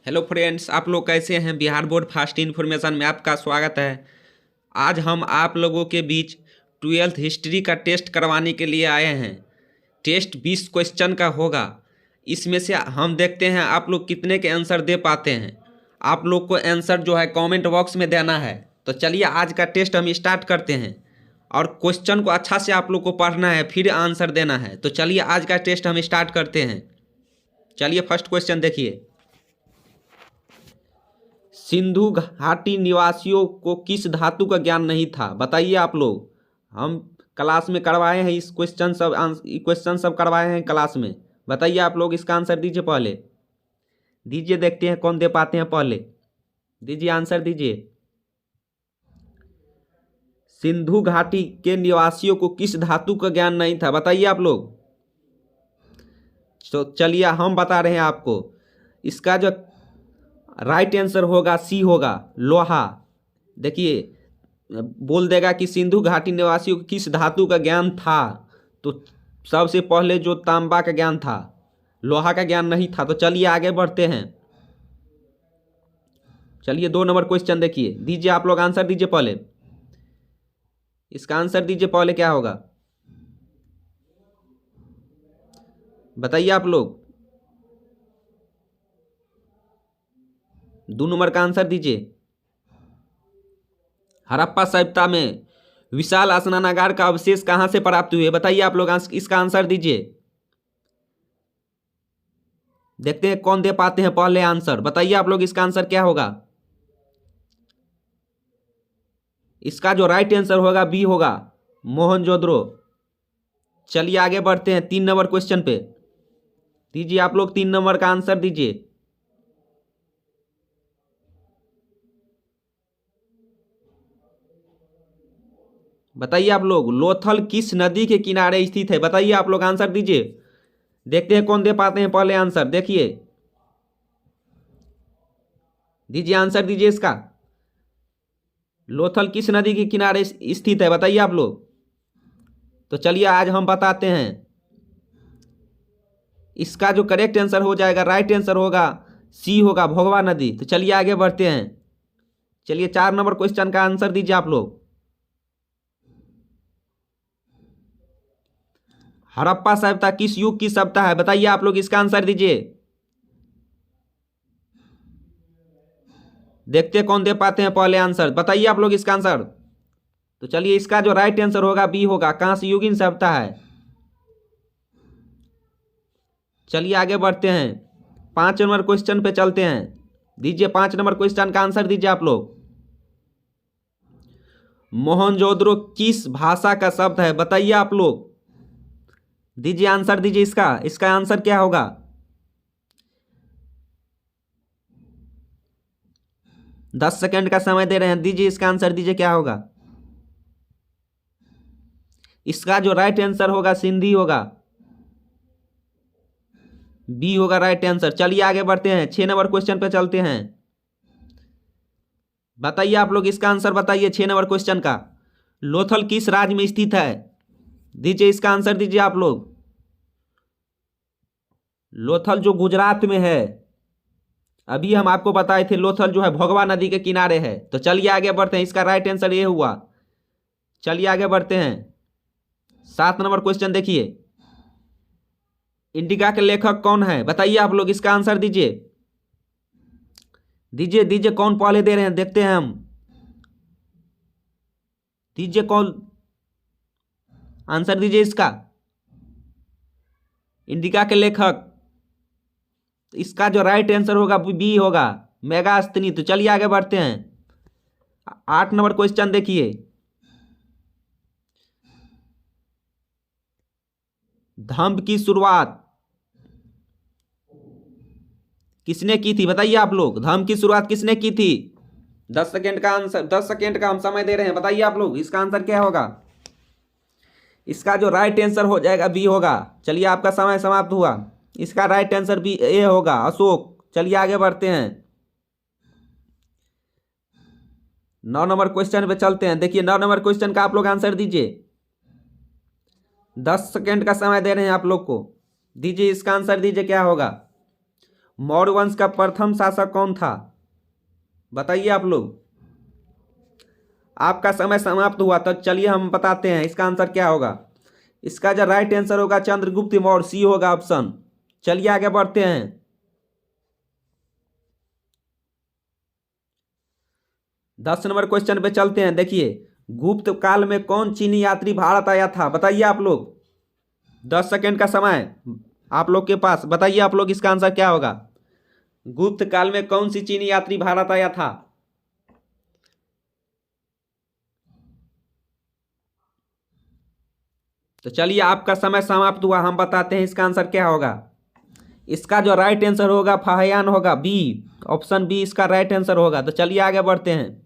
Hello friends, आप लोग कैसे हैं। बिहार बोर्ड फास्ट इन्फॉर्मेशन में आपका स्वागत है। आज हम आप लोगों के बीच 12th हिस्ट्री का टेस्ट करवाने के लिए आए हैं। टेस्ट 20 क्वेश्चन का होगा। इसमें से हम देखते हैं आप लोग कितने के आंसर दे पाते हैं। आप लोग को आंसर जो है कमेंट बॉक्स में देना है। तो चलिए आज का टेस्ट हम स्टार्ट करते हैं और क्वेश्चन को अच्छा से आप लोग को पढ़ना है, फिर आंसर देना है। तो चलिए आज का टेस्ट हम स्टार्ट करते हैं। चलिए फर्स्ट क्वेश्चन देखिए। सिंधु घाटी निवासियों को किस धातु का ज्ञान नहीं था, बताइए आप लोग। हम क्लास में करवाए हैं इस क्वेश्चन सब करवाए हैं क्लास में। बताइए आप लोग, इसका आंसर दीजिए। पहले दीजिए, देखते हैं कौन दे पाते हैं। पहले दीजिए, आंसर दीजिए। सिंधु घाटी के निवासियों को किस धातु का ज्ञान नहीं था, बताइए आप लोग। तो चलिए हम बता रहे हैं आपको। इसका जो राइट आंसर होगा सी होगा, लोहा। देखिए, बोल देगा कि सिंधु घाटी निवासियों को किस धातु का ज्ञान था, तो सबसे पहले जो तांबा का ज्ञान था, लोहा का ज्ञान नहीं था। तो चलिए आगे बढ़ते हैं। चलिए 2 नंबर क्वेश्चन देखिए। दीजिए आप लोग, आंसर दीजिए। पहले इसका आंसर दीजिए। पहले क्या होगा बताइए आप लोग। 2 नंबर का आंसर दीजिए। हड़प्पा सभ्यता में विशाल स्नानागार का अवशेष कहां से प्राप्त हुए, बताइए आप लोग। इसका आंसर दीजिए। देखते हैं कौन दे पाते हैं पहले आंसर। बताइए आप लोग, इसका आंसर क्या होगा। इसका जो राइट आंसर होगा बी होगा, मोहनजोदड़ो। चलिए आगे बढ़ते हैं 3 नंबर क्वेश्चन पे। दीजिए आप लोग, 3 नंबर का आंसर दीजिए। बताइए आप लोग, लोथल किस नदी के किनारे स्थित है, बताइए आप लोग, आंसर दीजिए। देखते हैं कौन दे पाते हैं पहले आंसर। देखिए, दीजिए आंसर दीजिए इसका। लोथल किस नदी के किनारे स्थित है, बताइए आप लोग। तो चलिए आज हम बताते हैं। इसका जो करेक्ट आंसर हो जाएगा, राइट आंसर होगा सी होगा, भोगवा नदी। तो चलिए आगे बढ़ते हैं। चलिए 4 नंबर क्वेश्चन का आंसर दीजिए आप लोग। हड़प्पा सभ्यता किस युग की सभ्यता है, बताइए आप लोग, इसका आंसर दीजिए। देखते कौन दे पाते हैं पहले आंसर। बताइए आप लोग इसका आंसर। तो चलिए इसका जो राइट आंसर होगा बी होगा, कांस्य युगीन सभ्यता है। चलिए आगे बढ़ते हैं। 5 नंबर क्वेश्चन पे चलते हैं। दीजिए 5 नंबर क्वेश्चन का आंसर दीजिए आप लोग। मोहनजोदड़ो किस भाषा का शब्द है, बताइए आप लोग। दीजिए आंसर दीजिए इसका। इसका आंसर क्या होगा। 10 सेकंड का समय दे रहे हैं। दीजिए इसका आंसर दीजिए, क्या होगा। इसका जो राइट आंसर होगा सिंधी होगा, बी होगा राइट आंसर। चलिए आगे बढ़ते हैं। 6 नंबर क्वेश्चन पे चलते हैं। बताइए आप लोग, इसका आंसर बताइए 6 नंबर क्वेश्चन का। लोथल किस राज्य में स्थित है, दीजिए इसका आंसर दीजिए आप लोग। लोथल जो गुजरात में है, अभी हम आपको बताए थे। लोथल जो है भोगवा नदी के किनारे है। तो चलिए आगे बढ़ते हैं। इसका राइट आंसर ये हुआ। चलिए आगे बढ़ते हैं। 7 नंबर क्वेश्चन देखिए। इंडिका के लेखक कौन है, बताइए आप लोग, इसका आंसर दीजिए। दीजिए दीजिए, कौन पहले दे रहे हैं, देखते हैं हम। दीजिए कौन, आंसर दीजिए इसका। इंडिका के लेखक, इसका जो राइट आंसर होगा बी होगा, मेगास्थनी। तो चलिए आगे बढ़ते हैं। 8 नंबर क्वेश्चन देखिए। धम्म की शुरुआत किसने की थी, बताइए आप लोग। धम्म की शुरुआत किसने की थी। 10 सेकेंड का आंसर, 10 सेकेंड का हम समय दे रहे हैं। बताइए आप लोग, इसका आंसर क्या होगा। इसका जो राइट आंसर हो जाएगा बी होगा। चलिए आपका समय समाप्त हुआ। इसका राइट आंसर बी ए होगा, अशोक। चलिए आगे बढ़ते हैं। 9 नंबर क्वेश्चन पे चलते हैं। देखिए 9 नंबर क्वेश्चन का आप लोग आंसर दीजिए। 10 सेकेंड का समय दे रहे हैं आप लोग को। दीजिए इसका आंसर दीजिए, क्या होगा। मौर्य वंश का प्रथम शासक कौन था? बताइए आप लोग। आपका समय समाप्त हुआ, तो चलिए हम बताते हैं इसका आंसर क्या होगा। इसका जो राइट आंसर होगा चंद्रगुप्त मौर्य, सी होगा ऑप्शन। चलिए आगे बढ़ते हैं। 10 नंबर क्वेश्चन पे चलते हैं। देखिए, गुप्त काल में कौन चीनी यात्री भारत आया था? बताइए आप लोग। 10 सेकेंड का समय आप लोग के पास। बताइए आप लोग, इसका आंसर क्या होगा। गुप्त काल में कौन सी चीनी यात्री भारत आया था? तो चलिए, आपका समय समाप्त हुआ, हम बताते हैं इसका आंसर क्या होगा। इसका जो राइट आंसर होगा फाहियान होगा, बी, ऑप्शन बी इसका राइट आंसर होगा। तो चलिए आगे बढ़ते हैं।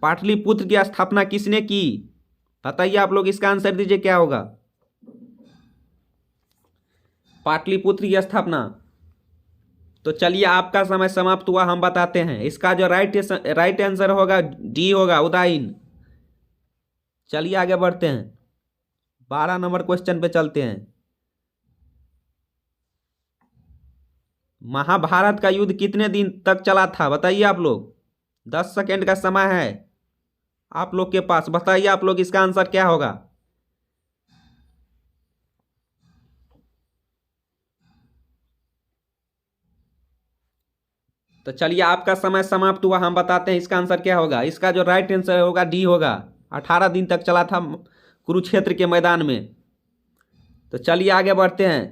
पाटलिपुत्र की स्थापना किसने की? बताइए आप लोग, इसका आंसर दीजिए क्या होगा। पाटलिपुत्र की स्थापना। तो चलिए, आपका समय समाप्त हुआ, हम बताते हैं इसका जो राइट आंसर होगा डी होगा, उदयन। चलिए आगे बढ़ते हैं। 12 नंबर क्वेश्चन पे चलते हैं। महाभारत का युद्ध कितने दिन तक चला था? बताइए आप लोग। 10 सेकेंड का समय है आप लोग के पास। बताइए आप लोग, इसका आंसर क्या होगा। तो चलिए, आपका समय समाप्त हुआ, हम बताते हैं इसका आंसर क्या होगा। इसका जो राइट आंसर होगा डी होगा। 18 दिन तक चला था कुरुक्षेत्र के मैदान में। तो चलिए आगे बढ़ते हैं।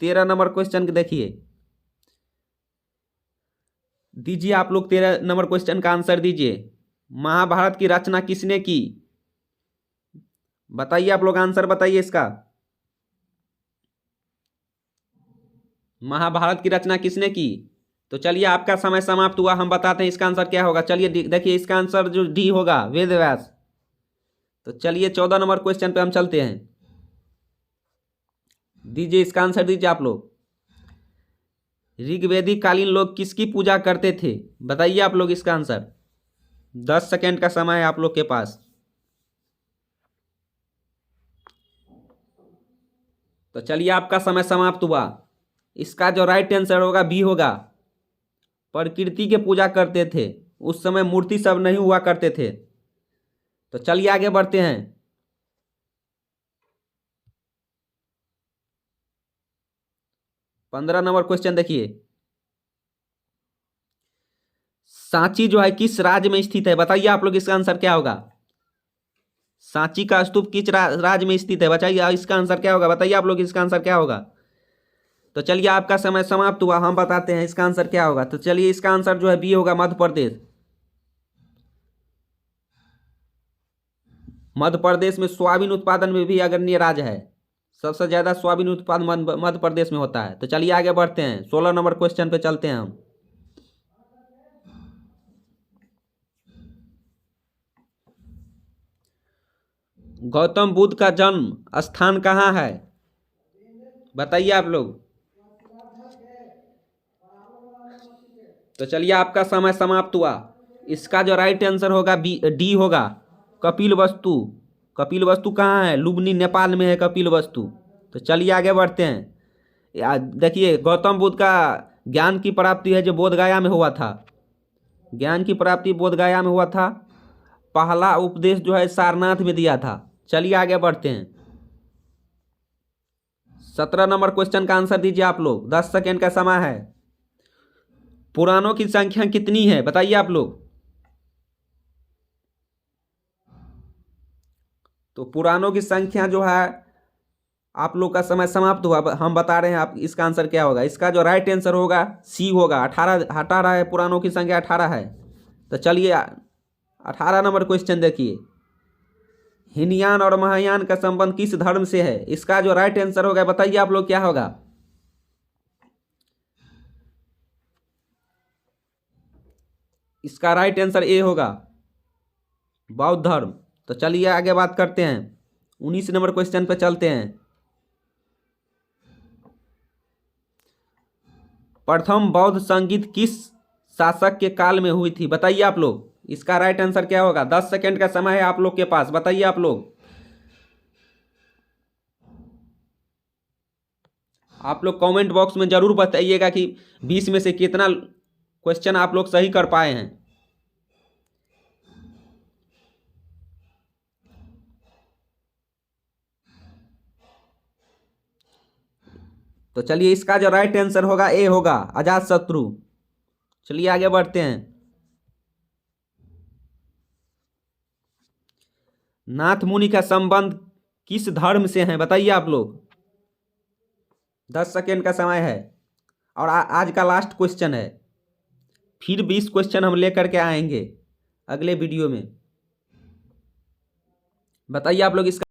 13 नंबर क्वेश्चन देखिए, दीजिए आप लोग 13 नंबर क्वेश्चन का आंसर दीजिए। महाभारत की रचना किसने की? बताइए आप लोग, आंसर बताइए इसका। महाभारत की रचना किसने की? तो चलिए, आपका समय समाप्त हुआ, हम बताते हैं इसका आंसर क्या होगा। चलिए देखिए, इसका आंसर जो डी होगा, वेद व्यास। तो चलिए 14 नंबर क्वेश्चन पे हम चलते हैं। दीजिए इसका आंसर, दीजिए आप लोग। ऋग्वेदिक कालीन लोग किसकी पूजा करते थे? बताइए आप लोग इसका आंसर। 10 सेकेंड का समय है आप लोग के पास। तो चलिए, आपका समय समाप्त हुआ। इसका जो राइट आंसर होगा बी होगा। प्रकृति के पूजा करते थे, उस समय मूर्ति सब नहीं हुआ करते थे। तो चलिए आगे बढ़ते हैं। 15 नंबर क्वेश्चन देखिए, सांची जो है किस राज्य में स्थित है? बताइए आप लोग, इसका आंसर क्या होगा। सांची का स्तूप किस राज्य में स्थित है? बताइए इसका आंसर क्या होगा। बताइए आप लोग, इसका आंसर क्या होगा। तो चलिए, आपका समय समाप्त हुआ, हम बताते हैं इसका आंसर क्या होगा। तो चलिए, इसका आंसर जो है बी होगा, मध्य प्रदेश। मध्य प्रदेश में सोयाबीन उत्पादन में भी अग्रणी राज्य है। सबसे ज्यादा सोयाबीन उत्पादन मध्य प्रदेश में होता है। तो चलिए आगे बढ़ते हैं। 16 नंबर क्वेश्चन पे चलते हैं हम। गौतम बुद्ध का जन्म स्थान कहाँ है? बताइए आप लोग। तो चलिए, आपका समय समाप्त हुआ। इसका जो राइट आंसर होगा बी, डी होगा, कपिल वस्तु। कपिल वस्तु कहाँ है? लुम्बिनी, नेपाल में है कपिल वस्तु। तो चलिए आगे बढ़ते हैं। देखिए, गौतम बुद्ध का ज्ञान की प्राप्ति है जो बोध गया में हुआ था। ज्ञान की प्राप्ति बोध गया में हुआ था। पहला उपदेश जो है सारनाथ में दिया था। चलिए आगे बढ़ते हैं। 17 नंबर क्वेश्चन का आंसर दीजिए आप लोग। 10 सेकेंड का समय है। पुराणों की संख्या कितनी है? बताइए आप लोग। तो पुराणों की संख्या जो है, आप लोग का समय समाप्त हुआ, हम बता रहे हैं आप इसका आंसर क्या होगा। इसका जो राइट आंसर होगा सी होगा, 18 है। पुराणों की संख्या 18 है। तो चलिए 18 नंबर क्वेश्चन देखिए, हीनयान और महायान का संबंध किस धर्म से है? इसका जो राइट आंसर होगा, बताइए आप लोग क्या होगा। इसका राइट आंसर ए होगा, बौद्ध धर्म। तो चलिए आगे बात करते हैं। 19 नंबर क्वेश्चन पे चलते हैं। प्रथम बौद्ध संगीत किस शासक के काल में हुई थी? बताइए आप लोग, इसका राइट आंसर क्या होगा। 10 सेकेंड का समय है आप लोग के पास। बताइए आप लोग। आप लोग कमेंट बॉक्स में ज़रूर बताइएगा कि 20 में से कितना क्वेश्चन आप लोग सही कर पाए हैं। तो चलिए, इसका जो राइट आंसर होगा ए होगा, अजात शत्रु। चलिए आगे बढ़ते हैं। नाथ मुनि का संबंध किस धर्म से है, बताइए आप लोग। 10 सेकेंड का समय है और आज का लास्ट क्वेश्चन है। फिर 20 क्वेश्चन हम लेकर के आएंगे अगले वीडियो में। बताइए आप लोग इसका